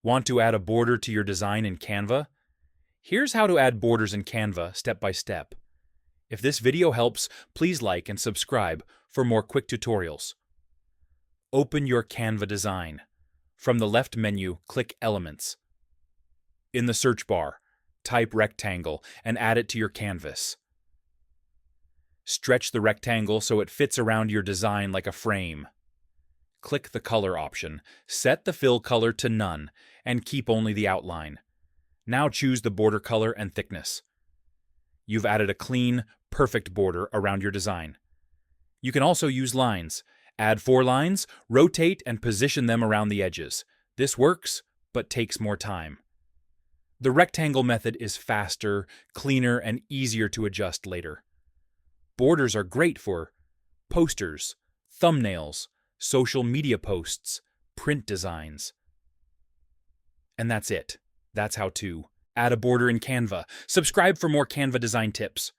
Want to add a border to your design in Canva? Here's how to add borders in Canva step by step. If this video helps, please like and subscribe for more quick tutorials. Open your Canva design. From the left menu, click Elements. In the search bar, type rectangle and add it to your canvas. Stretch the rectangle so it fits around your design like a frame. Click the color option, set the fill color to none, and keep only the outline. Now choose the border color and thickness. You've added a clean, perfect border around your design. You can also use lines. Add 4 lines, rotate and position them around the edges. This works, but takes more time. The rectangle method is faster, cleaner, and easier to adjust later. Borders are great for posters, thumbnails, social media posts, print designs. And that's it. That's how to add a border in Canva. Subscribe for more Canva design tips.